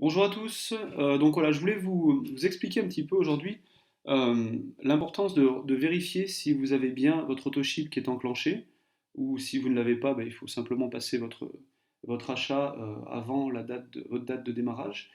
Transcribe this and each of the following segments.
Bonjour à tous. Donc voilà, je voulais vous expliquer un petit peu aujourd'hui l'importance de vérifier si vous avez bien votre autoship qui est enclenché ou si vous ne l'avez pas, il faut simplement passer votre achat avant votre date de démarrage.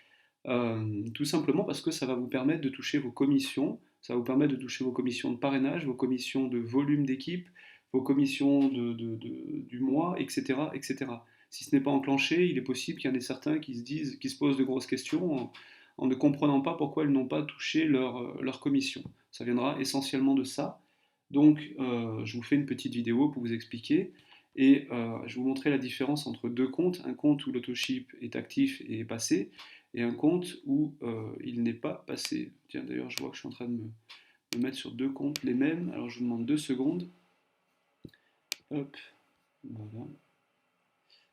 Tout simplement parce que ça va vous permettre de toucher vos commissions, ça va vous permettre de toucher vos commissions de parrainage, vos commissions de volume d'équipe, vos commissions du mois, etc., etc. Si ce n'est pas enclenché, il est possible qu'il y en ait certains qui se posent de grosses questions en ne comprenant pas pourquoi ils n'ont pas touché leur commission. Ça viendra essentiellement de ça. Donc, je vous fais une petite vidéo pour vous expliquer et je vais vous montrer la différence entre deux comptes, un compte où l'autoship est actif et est passé, et un compte où il n'est pas passé. Tiens, d'ailleurs, je vois que je suis en train de me mettre sur deux comptes les mêmes. Alors, je vous demande 2 secondes. Hop, voilà.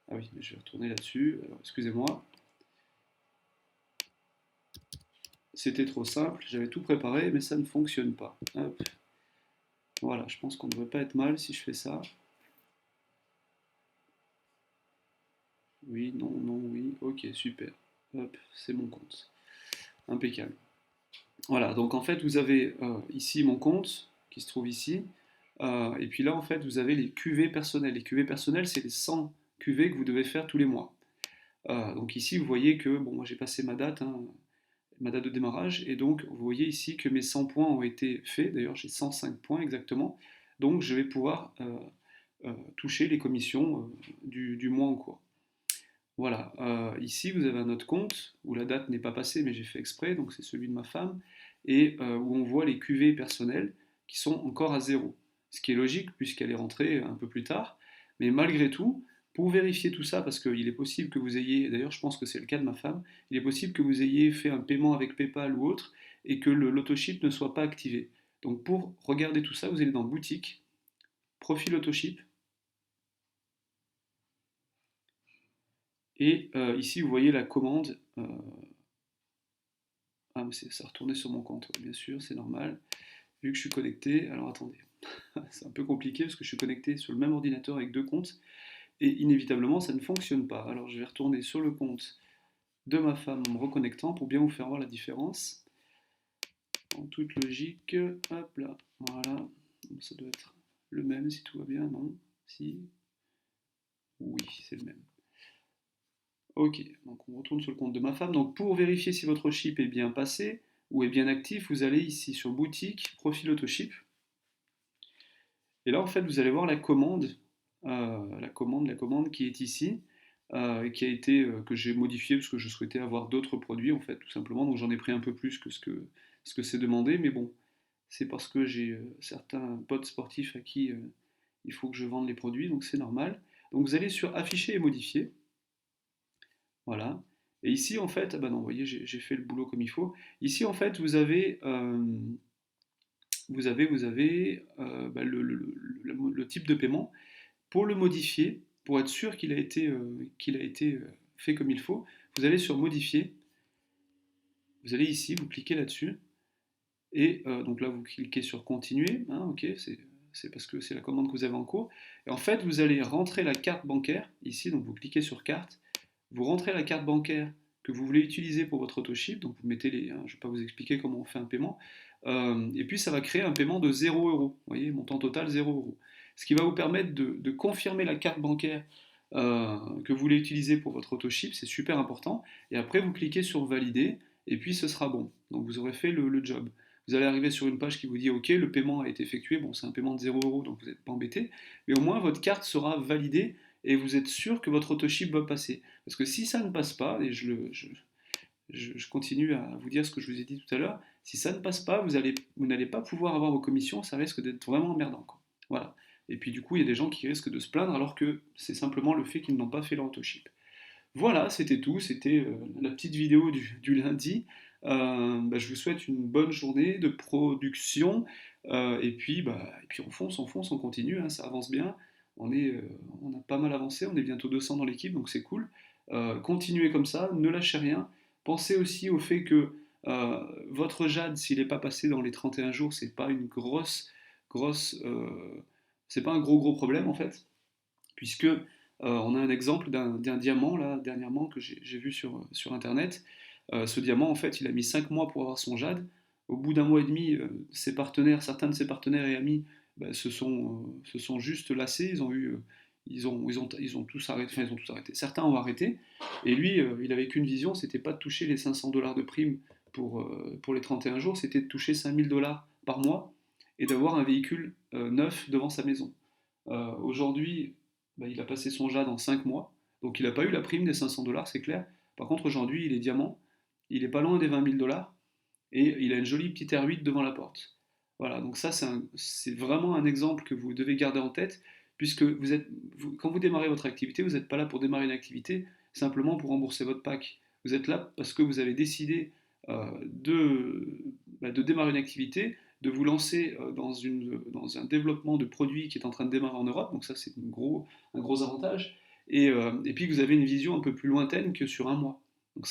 Ah oui, je vais retourner là-dessus. Alors, excusez-moi. C'était trop simple, j'avais tout préparé, mais ça ne fonctionne pas. Hop. Voilà, je pense qu'on ne devrait pas être mal si je fais ça. Oui, non, non, oui. Ok, super. Hop, c'est mon compte. Impeccable. Voilà, donc en fait, vous avez ici mon compte qui se trouve ici. Et puis là, en fait, vous avez les QV personnels. Les QV personnels, c'est les 100 QV que vous devez faire tous les mois. Donc ici, vous voyez que, bon, moi j'ai passé ma date de démarrage, et donc vous voyez ici que mes 100 points ont été faits. D'ailleurs, j'ai 105 points exactement. Donc je vais pouvoir toucher les commissions du mois en cours. Voilà, ici vous avez un autre compte où la date n'est pas passée, mais j'ai fait exprès, donc c'est celui de ma femme, et où on voit les QV personnels qui sont encore à zéro. Ce qui est logique puisqu'elle est rentrée un peu plus tard, mais malgré tout, pour vérifier tout ça, parce qu'il est possible que vous ayez, d'ailleurs je pense que c'est le cas de ma femme, il est possible que vous ayez fait un paiement avec PayPal ou autre et que l'autoship ne soit pas activé. Donc pour regarder tout ça, vous allez dans Boutique, Profil Autoship, et ici vous voyez la commande. Ah, mais ça a retourné sur mon compte, ouais, bien sûr, c'est normal. Vu que je suis connecté, alors attendez, c'est un peu compliqué parce que je suis connecté sur le même ordinateur avec deux comptes et inévitablement ça ne fonctionne pas. Alors je vais retourner sur le compte de ma femme en me reconnectant pour bien vous faire voir la différence. En toute logique, hop là, voilà, ça doit être le même si tout va bien, non? Si? Oui, c'est le même. Ok, donc on retourne sur le compte de ma femme. Donc pour vérifier si votre chip est bien passé ou est bien actif, vous allez ici sur boutique, profil autoship. Et là en fait vous allez voir la commande qui est ici, qui a été, que j'ai modifiée parce que je souhaitais avoir d'autres produits en fait tout simplement. Donc j'en ai pris un peu plus que ce que c'est demandé, mais bon, c'est parce que j'ai certains potes sportifs à qui il faut que je vende les produits, donc c'est normal. Donc vous allez sur afficher et modifier. Voilà. Et ici, en fait, ah bah non, vous voyez, j'ai fait le boulot comme il faut. Ici, en fait, vous avez le type de paiement. Pour le modifier, pour être sûr qu'il a été fait comme il faut, vous allez sur Modifier. Vous allez ici, vous cliquez là-dessus. Et donc là, vous cliquez sur Continuer. Hein, ok, c'est parce que c'est la commande que vous avez en cours. Et en fait, vous allez rentrer la carte bancaire ici. Donc vous cliquez sur Carte. Vous rentrez la carte bancaire que vous voulez utiliser pour votre autoship, donc vous mettez je ne vais pas vous expliquer comment on fait un paiement, et puis ça va créer un paiement de 0 €. Vous voyez, montant total 0 €. Ce qui va vous permettre de confirmer la carte bancaire que vous voulez utiliser pour votre autoship, c'est super important, et après vous cliquez sur valider, et puis ce sera bon. Donc vous aurez fait le job. Vous allez arriver sur une page qui vous dit ok, le paiement a été effectué, bon c'est un paiement de 0 €, donc vous n'êtes pas embêté, mais au moins votre carte sera validée et vous êtes sûr que votre autoship va passer. Parce que si ça ne passe pas, et je continue à vous dire ce que je vous ai dit tout à l'heure, si ça ne passe pas, vous n'allez pas pouvoir avoir vos commissions, ça risque d'être vraiment emmerdant, quoi. Voilà. Et puis du coup, il y a des gens qui risquent de se plaindre alors que c'est simplement le fait qu'ils n'ont pas fait leur autoship. Voilà, c'était tout, c'était la petite vidéo du lundi. Je vous souhaite une bonne journée de production, et puis on fonce, on continue, hein, ça avance bien. On a pas mal avancé, on est bientôt 200 dans l'équipe, donc c'est cool. Continuez comme ça, ne lâchez rien. Pensez aussi au fait que votre JAD, s'il n'est pas passé dans les 31 jours, c'est pas une grosse, c'est pas un gros problème en fait, puisque On a un exemple d'un diamant, là, dernièrement, que j'ai vu sur Internet. Ce diamant, en fait, il a mis 5 mois pour avoir son jade. Au bout d'un mois et demi, ses partenaires, certains de ses partenaires et amis, bah, se sont juste lassés. Ils ont tous arrêté. Enfin, ils ont tous arrêté. Certains ont arrêté. Et lui, il avait qu'une vision, c'était pas de toucher les 500 dollars de prime pour les 31 jours, c'était de toucher 5 000 dollars par mois et d'avoir un véhicule neuf devant sa maison. Aujourd'hui, bah, il a passé son JAD en 5 mois, donc il n'a pas eu la prime des 500 dollars, c'est clair. Par contre, aujourd'hui, il est diamant, il est pas loin des 20 000 dollars, et il a une jolie petite R8 devant la porte. Voilà, donc ça, c'est vraiment un exemple que vous devez garder en tête, puisque quand vous démarrez votre activité, vous n'êtes pas là pour démarrer une activité simplement pour rembourser votre pack. Vous êtes là parce que vous avez décidé de démarrer une activité, de vous lancer dans un développement de produits qui est en train de démarrer en Europe, donc ça c'est un gros avantage, et puis vous avez une vision un peu plus lointaine que sur un mois. Donc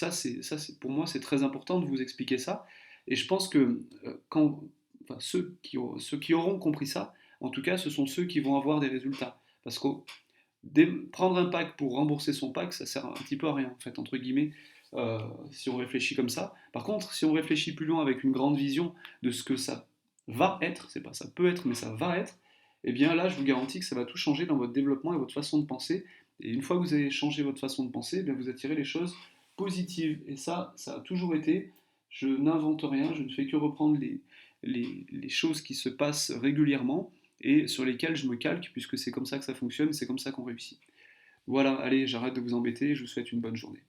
pour moi c'est très important de vous expliquer ça, et je pense que enfin, ceux qui auront compris ça, en tout cas ce sont ceux qui vont avoir des résultats. Parce que prendre un pack pour rembourser son pack, ça sert un petit peu à rien, en fait, entre guillemets, si on réfléchit comme ça. Par contre, si on réfléchit plus loin avec une grande vision de ce que ça va être, c'est pas ça peut être, mais ça va être, eh bien là, je vous garantis que ça va tout changer dans votre développement et votre façon de penser. Et une fois que vous avez changé votre façon de penser, eh bien vous attirez les choses positives. Et ça a toujours été. Je n'invente rien, je ne fais que reprendre les choses qui se passent régulièrement et sur lesquelles je me calque, puisque c'est comme ça que ça fonctionne, c'est comme ça qu'on réussit. Voilà, allez, j'arrête de vous embêter, je vous souhaite une bonne journée.